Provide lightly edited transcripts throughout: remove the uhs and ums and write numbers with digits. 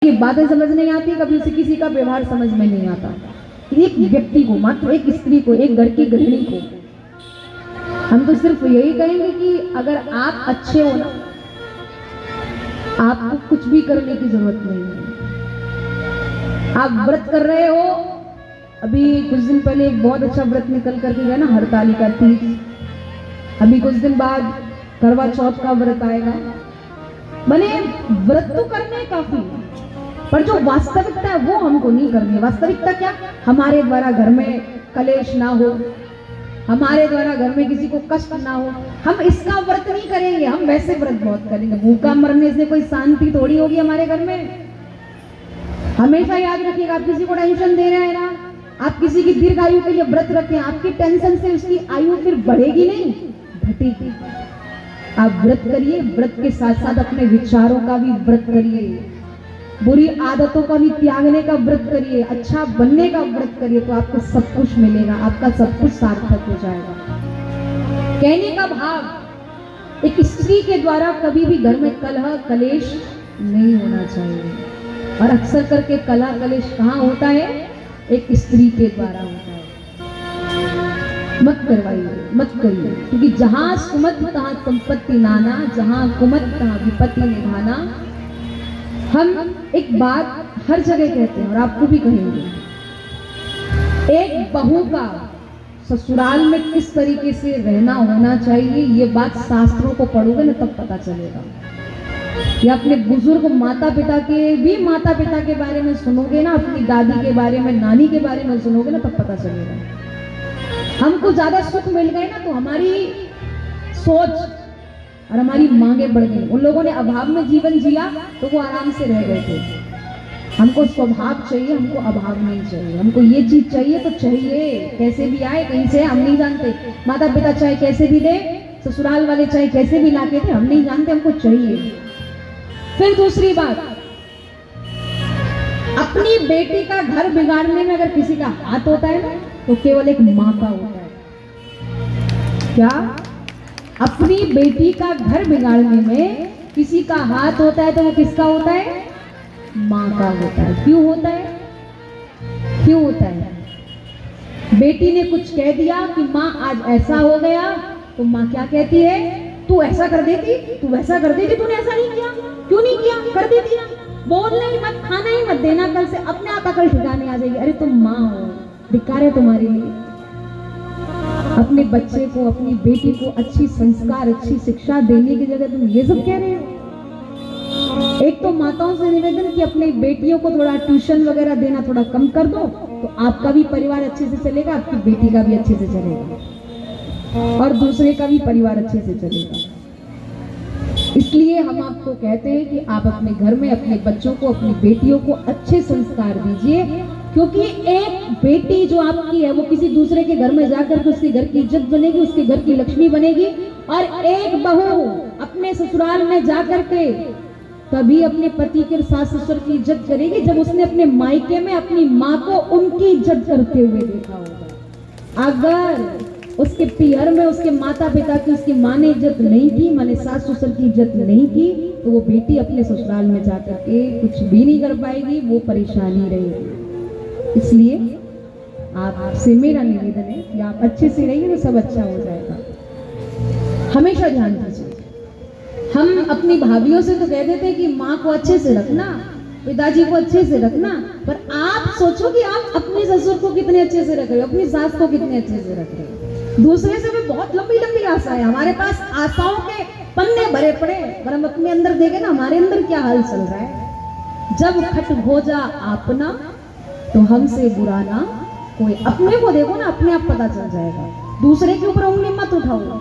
की बातें समझ नहीं आती, कभी उसे किसी का व्यवहार समझ में नहीं आता। एक व्यक्ति को, मात्र एक स्त्री को, एक घर की गृहिणी को हम तो सिर्फ यही कहेंगे कि अगर आप अच्छे हो ना, आपको कुछ भी करने की जरूरत नहीं है। आप व्रत कर रहे हो, अभी कुछ दिन पहले एक बहुत अच्छा व्रत निकल करके गया ना, हरतालिका तीज। अभी कुछ दिन बाद करवा चौथ का व्रत आएगा। बने व्रत तो करने काफी, पर जो वास्तविकता है वो हमको नहीं करनी है। वास्तविकता क्या? हमारे द्वारा घर में कलेश ना हो, हमारे द्वारा घर में किसी को कष्ट ना हो, हम इसका व्रत नहीं करेंगे। हम वैसे व्रत बहुत करेंगे। भूखा मरने से कोई शांति थोड़ी होगी हमारे घर में। हमेशा याद रखिएगा, आप किसी को टेंशन दे रहे हैं ना, आप किसी की दीर्घ आयु के लिए व्रत रखें, आपकी टेंशन से उसकी आयु फिर बढ़ेगी नहीं, घटेगी। आप व्रत करिए, व्रत के साथ साथ अपने विचारों का भी व्रत करिए, बुरी आदतों का भी त्यागने का व्रत करिए, अच्छा बनने का व्रत करिए, तो आपको सब कुछ मिलेगा, आपका सब कुछ सार्थक हो जाएगा। कहने का भाव, एक स्त्री के द्वारा कभी भी घर में कलह कलेश नहीं होना चाहिए। और अक्सर करके कलह कलेश कहाँ होता है? एक स्त्री के द्वारा होता है। मत करवाइए, मत करिए, क्योंकि जहां सुमत तहां संपत्ति नाना, जहां कुमत तहां विपत्ति निधाना। हम एक बात हर जगह कहते हैं और आपको भी कहेंगे, एक बहू का ससुराल में किस तरीके से रहना होना चाहिए, ये बात शास्त्रों को पढ़ोगे ना तब पता चलेगा। या अपने बुजुर्ग माता पिता के भी, माता पिता के बारे में सुनोगे ना, अपनी दादी के बारे में, नानी के बारे में सुनोगे ना, तब पता चलेगा। हमको ज्यादा सुख मिल गए ना तो हमारी सोच और हमारी मांगे बढ़ गई। उन लोगों ने अभाव में जीवन जिया तो वो आराम से रह गए थे। हमको स्वभाव चाहिए, हमको अभाव नहीं चाहिए। हमको ये चीज चाहिए तो चाहिए, कैसे भी आए, कहीं से हम नहीं जानते। माता पिता चाहे कैसे भी दे, ससुराल वाले चाहे कैसे भी लाके थे, हम नहीं जानते, हमको चाहिए। फिर दूसरी बात, अपनी बेटी का घर बिगाड़ने में अगर किसी का हाथ होता है ना, तो केवल एक माँ का होता है। क्या? अपनी बेटी का घर बिगाड़ने में किसी का हाथ होता है तो वो किसका होता है? माँ का होता है। क्यों होता है? क्यों होता है? बेटी ने कुछ कह दिया कि माँ आज ऐसा हो गया, तो माँ क्या कहती है? तू ऐसा कर देती, तू वैसा कर देती, तूने ऐसा नहीं किया, क्यों नहीं किया, कर देती ना। बोलना ही मत, खाना ही मत देना, कल से अपने आप अकल ठिकाने आ जाएगी। अरे तुम माँ हो, धिक्कार है तुम्हारे लिए। अपने बच्चे को, अपनी बेटी को अच्छी संस्कार, अच्छी शिक्षा देने की जगह तुम ये सब कह रहे हो। एक तो माताओं से निवेदन कि अपनी बेटियों को थोड़ा ट्यूशन वगैरह देना थोड़ा कम कर दो, तो आपका भी परिवार अच्छे से चलेगा, आपकी बेटी का भी अच्छे से चलेगा और दूसरे का भी परिवार अच्छे से चलेगा। इसलिए हम आपको कहते हैं कि आप अपने घर में अपने बच्चों को, अपनी बेटियों को अच्छे संस्कार दीजिए, क्योंकि एक बेटी जो आपकी है वो किसी दूसरे के घर में जाकर के उसके घर की इज्जत बनेगी, उसके घर की लक्ष्मी बनेगी। और एक बहू अपने ससुराल में जाकर के तभी अपने पति के सास ससुर की इज्जत करेगी जब उसने अपने मायके में अपनी माँ को उनकी इज्जत करते हुए देखा होगा। अगर उसके पियर में उसके माता पिता की, उसकी माँ ने इज्जत नहीं की, माने सास ससुर की इज्जत नहीं की, तो वो बेटी अपने ससुराल में जाकर के कुछ भी नहीं कर पाएगी, वो परेशानी रहेगी। इसलिए आपसे मेरा निवेदन है कि आप अच्छे से रहिए तो सब अच्छा हो जाएगा। हमेशा ध्यान दीजिए, हम अपनी भाभीयों से तो कह देते हैं कि माँ को अच्छे से रखना, पिताजी को अच्छे से रखना, पर आप सोचो कि आप अपने ससुर को कितने अच्छे से रख रहे हो, अपनी सास को कितने अच्छे से रख रहे हो। दूसरे से भी बहुत लंबी लंबी आशा है, हमारे पास आशाओं के पन्ने भरे पड़े, पर हम अपने अंदर देखें ना, हमारे अंदर क्या हाल चल रहा है। जब खट हो जा आपना तो हमसे बुरा ना कोई। अपने को देखो ना, अपने आप पता चल जाएगा। दूसरे के ऊपर उंगली मत उठाओ।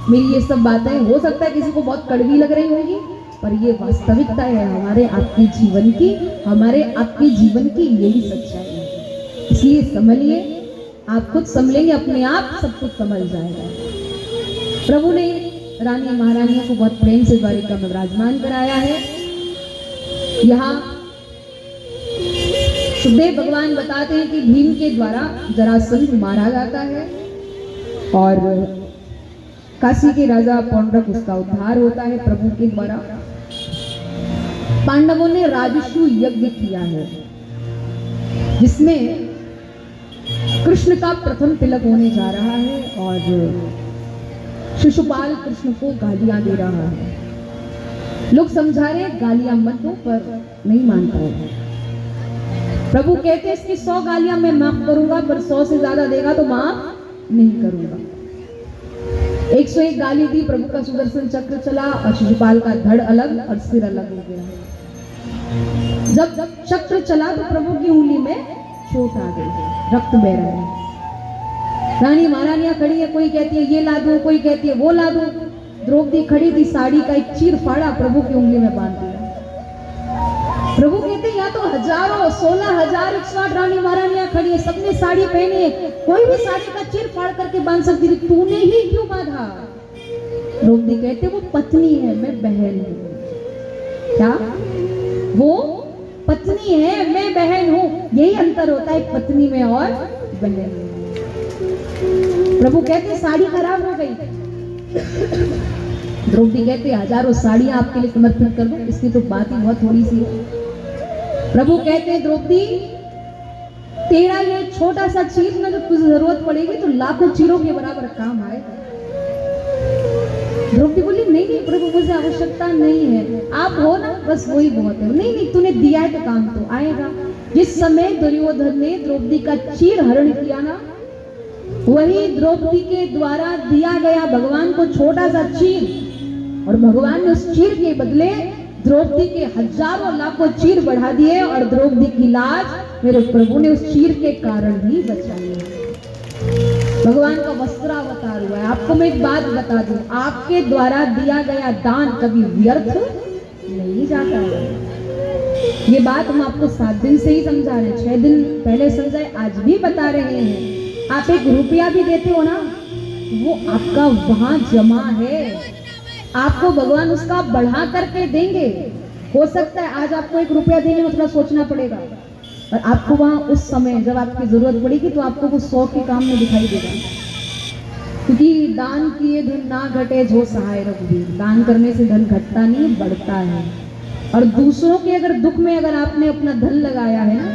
मेरी ये सब बातें हो सकता है किसी को बहुत कड़वी लग रही होगी, पर ये वास्तविकता है हमारे आपके जीवन की, हमारे आपके जीवन की यही सच्चाई है। इसलिए संभलिए, आप खुद संभलेंगे, अपने आप सब कुछ संभल जाएगा। प्रभु ने रानी महारानियों को बहुत प्रेम से द्वारिका में विराजमान कराया है। यहाँ सुखदेव भगवान बताते हैं कि भीम के द्वारा जरासंध मारा जाता है और काशी के राजा पौंड्रक उसका उद्धार होता है प्रभु के द्वारा। पांडवों ने राजस्व यज्ञ किया है, जिसमें कृष्ण का प्रथम तिलक होने जा रहा है और शिशुपाल कृष्ण को गालियां दे रहा है। लोग समझा रहे गालियां मत दो, पर नहीं मानता है। प्रभु कहते इसकी 100 गालियां मैं माफ करूंगा, पर 100 से ज्यादा देगा तो माफ नहीं करूंगा। 101 गाली दी, प्रभु का सुदर्शन चक्र चला और शिशुपाल का धड़ अलग और सिर अलग हो गया। जब चक्र चला तो प्रभु की उंगली में चोट आ गई, रक्त बह रहा है। रानी महारानियां खड़ी है, कोई कहती है ये ला दो, कोई कहती है वो ला दो। द्रौपदी खड़ी थी, साड़ी का एक चीर फाड़ा प्रभु की उंगली में बांध दिया। प्रभु कहते यहाँ तो हजारों 16,108 रानी महारानियां खड़ी है, सबने साड़ी पहनी है, कोई भी साड़ी का चीर फाड़ करके बांध सकती थी, तूने ही क्यों बांधा? द्रौपदी कहते वो पत्नी है, मैं बहन हूं। क्या? वो पत्नी है, मैं बहन हूं। यही अंतर होता है पत्नी में और बहन में। प्रभु कहते साड़ी खराब हो गई, द्रौपदी कहते हजारों साड़ियां आपके लिए समर्पित कर दूं, इसकी तो बात ही बहुत थोड़ी सी है। प्रभु कहते द्रौपदी तेरा ये छोटा सा चीर ना, जब तुझे जरूरत पड़ेगी तो लाखों चीरों के बराबर काम आएगा। द्रौपदी बोली नहीं नहीं प्रभु, मुझे आवश्यकता नहीं है, आप हो ना बस वही बहुत है। नहीं नहीं, तूने दिया है तो काम तो आएगा। जिस समय दुर्योधन ने द्रौपदी का चीर हरण किया ना, वही द्रौपदी के द्वारा दिया गया भगवान को छोटा सा चीर, और भगवान ने उस चीर के बदले द्रौपदी के हजारों लाखों चीर बढ़ा दिए, और द्रौपदी की लाज मेरे प्रभु ने उस चीर के कारण ही बचाई। भगवान का वस्त्रावतार हुआ है। आपको मैं एक बात बता दूं, आपके द्वारा दिया गया दान कभी व्यर्थ नहीं जाता है। ये बात हम आपको 7 दिन से ही समझा रहे हैं, 6 दिन पहले समझाए, आज भी बता रहे हैं। आप 1 रुपया भी देते हो ना, वो आपका वहां जमा है, आपको भगवान उसका बढ़ा करके देंगे। हो सकता है आज आपको 1 रुपया देने में थोड़ा सोचना पड़ेगा, और आपको वहां उस समय जब आपकी जरूरत पड़ेगी तो आपको वो 100 के काम में दिखाई देगा। क्योंकि दान किए धन ना घटे जो सहाय रघुवीर, दान करने से धन घटता नहीं बढ़ता है। और दूसरों के अगर दुख में अगर आपने अपना धन लगाया है ना,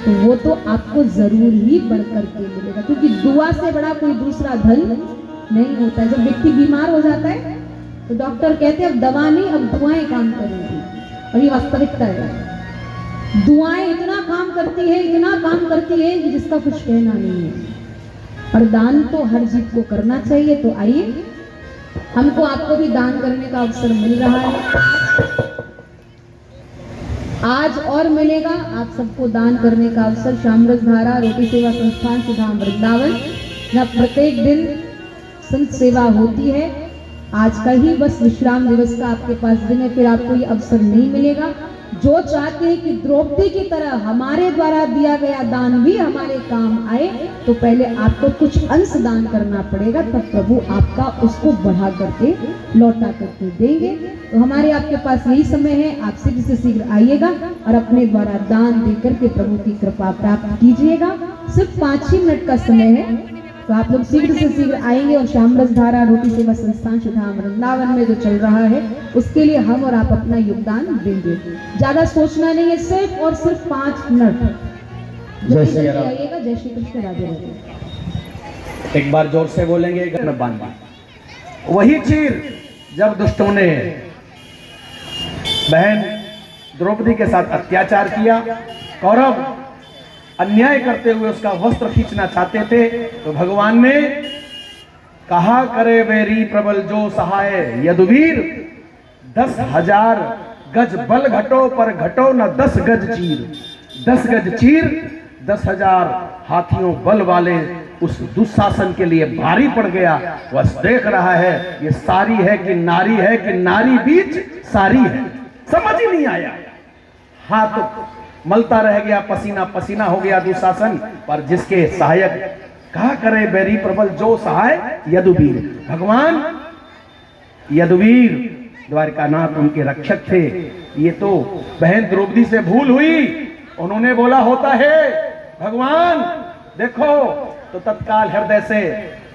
तो वो तो आपको जरूर ही बढ़ करके मिलेगा, क्योंकि दुआ से बड़ा कोई दूसरा धन नहीं होता है। जब व्यक्ति बीमार हो जाता है तो डॉक्टर कहते हैं अब दवा नहीं, अब दुआएं काम करेंगी, और ये वास्तविकता है। दुआएं इतना काम करती है, इतना काम करती है कि जिसका कुछ कहना नहीं है। और दान तो हर जीव को करना चाहिए। तो आइए, हमको आपको भी दान करने का अवसर मिल रहा है आज, और मिलेगा आप सबको दान करने का अवसर। शामरस धारा रोटी सेवा संस्थान सुधाम वृंदावन, जहाँ प्रत्येक दिन संत सेवा होती है। आज का ही बस विश्राम दिवस का आपके पास दिन है, फिर आपको ये अवसर नहीं मिलेगा। जो चाहते हैं कि द्रौपदी की तरह हमारे द्वारा दिया गया दान भी हमारे काम आए, तो पहले आपको कुछ अंश दान करना पड़ेगा, तब प्रभु आपका उसको बढ़ा करके लौटा करके देंगे। तो हमारे आपके पास यही समय है, आप शीघ्र से शीघ्र आइएगा और अपने द्वारा दान दे करके प्रभु की कृपा प्राप्त कीजिएगा। सिर्फ 5 ही मिनट का समय है, तो आप लोग शीघ्र से शीघ्र आएंगे और शामरस धारा रोटी सेवा संस्थान सुधाम वृंदावन में जो चल रहा है उसके लिए हम और आप अपना योगदान देंगे। ज्यादा सोचना नहीं है, सिर्फ और सिर्फ 5 मिनट। जय श्री राम। आइएगा। जय श्री कृष्ण। राधे राधे। एक बार जोर से बोलेंगे, घर बांध। वही चीर जब दुष्टों ने बहन द्रौपदी के साथ अत्याचार किया, कौरव अन्याय करते हुए उसका वस्त्र खींचना चाहते थे, तो भगवान ने कहा करे वेरी प्रबल जो सहाय यदुवीर, 10,000 गज बल घटो पर घटो न 10 गज चीर। 10 गज चीर 10,000 हाथियों बल वाले उस दुशासन के लिए भारी पड़ गया। बस देख रहा है ये सारी है कि नारी बीच सारी है, समझ ही नहीं आया। हाथ मलता रह गया, पसीना पसीना हो गया दुशासन, पर जिसके सहायक कहा करे बैरी प्रबल जो सहाय यदुवीर, भगवान यदुवीर द्वारकानाथ उनके रक्षक थे। ये तो बहन द्रौपदी से भूल हुई, उन्होंने बोला होता है भगवान देखो, तो तत्काल हृदय से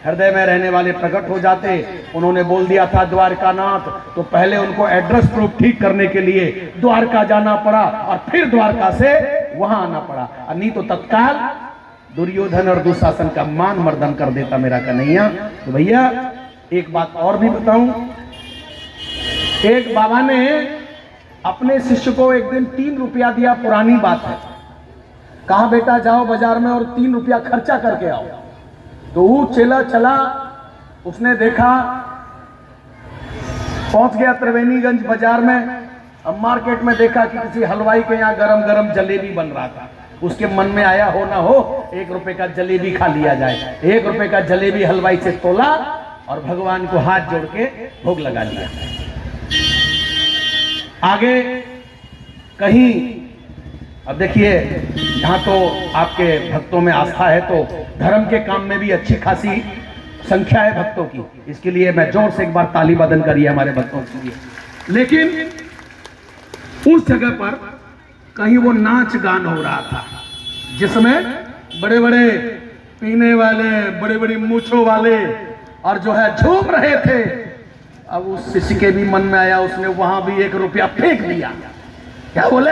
हृदय में रहने वाले प्रकट हो जाते। उन्होंने बोल दिया था द्वारकानाथ, तो पहले उनको एड्रेस प्रूफ ठीक करने के लिए द्वारका जाना पड़ा और फिर द्वारका से वहां आना पड़ा, और नहीं तो तत्काल दुर्योधन और दुशासन का मान मर्दन कर देता मेरा कन्हैया। तो भैया एक बात और भी बताऊं, एक बाबा ने अपने शिष्य को एक दिन 3 रुपया दिया, पुरानी बात है, कहा बेटा जाओ बाजार में और 3 रुपया खर्चा करके आओ। तो वो चेला चला, उसने देखा, पहुंच गया त्रिवेणीगंज बाजार में। अब मार्केट में देखा कि किसी हलवाई के यहाँ गरम गरम जलेबी बन रहा था। उसके मन में आया हो ना हो 1 रुपए का जलेबी खा लिया जाए। 1 रुपए का जलेबी हलवाई से तोला और भगवान को हाथ जोड़ के भोग लगा दिया। आगे कहीं, अब देखिए यहाँ तो आपके भक्तों में आस्था है, तो धर्म के काम में भी अच्छी खासी संख्या है भक्तों की, इसके लिए मैं जोर से एक बार ताली बदन करिए हमारे भक्तों के लिए। लेकिन उस जगह पर कहीं वो नाच गान हो रहा था, जिसमें बड़े बड़े पीने वाले, बड़े बड़ी मूछों वाले और जो है झूम रहे थे। अब उस शिष्य के भी मन में आया, उसने वहां भी 1 रुपया फेंक दिया। क्या बोले?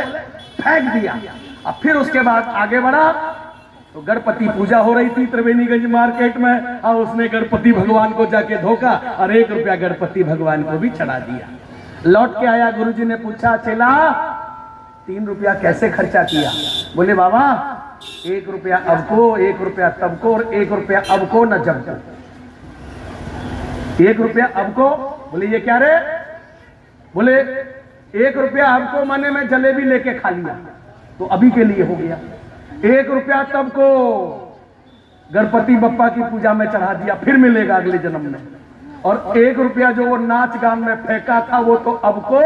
फेंक दिया। अब फिर उसके बाद आगे बढ़ा तो गणपति पूजा हो रही थी त्रिवेणीगंज मार्केट में, और उसने गणपति भगवान को जाके धोखा और 1 रुपया गणपति भगवान को भी चढ़ा दिया। लौट के आया, गुरुजी ने पूछा चेला 3 रुपया कैसे खर्चा किया? बोले बाबा 1 रुपया अब को, 1 रुपया तब को, और 1 रुपया अब को न जब को। 1 रुपया अब को, बोले ये क्या रे? बोले 1 रुपया अब को माने मैं जलेबी लेके खा लिया तो अभी के लिए हो गया। 1 रुपया तब को गणपति बप्पा की पूजा में चढ़ा दिया, फिर मिलेगा अगले जन्म में। और 1 रुपया जो वो नाच गान में फेंका था वो तो अब को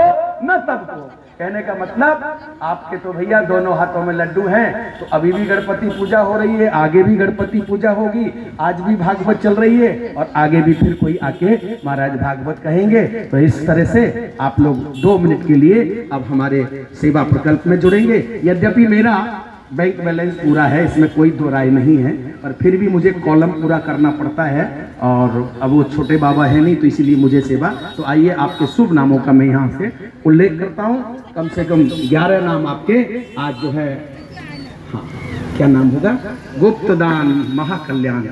न तब को। कहने का मतलब आपके तो भैया दोनों हाथों में लड्डू हैं, तो अभी भी गणपति पूजा हो रही है, आगे भी गणपति पूजा होगी, आज भी भागवत चल रही है और आगे भी फिर कोई आके महाराज भागवत कहेंगे। तो इस तरह से आप लोग 2 मिनट के लिए अब हमारे सेवा प्रकल्प में जुड़ेंगे। यद्यपि मेरा बैंक बैलेंस पूरा है, इसमें कोई दो राय नहीं है, पर फिर भी मुझे कॉलम पूरा करना पड़ता है, और अब वो छोटे बाबा है नहीं तो इसीलिए मुझे सेवा। तो आइए आपके शुभ नामों का मैं यहाँ से उल्लेख करता हूँ। कम से कम 11 नाम आपके आज जो है, हाँ क्या नाम होगा? गुप्तदान महाकल्याण।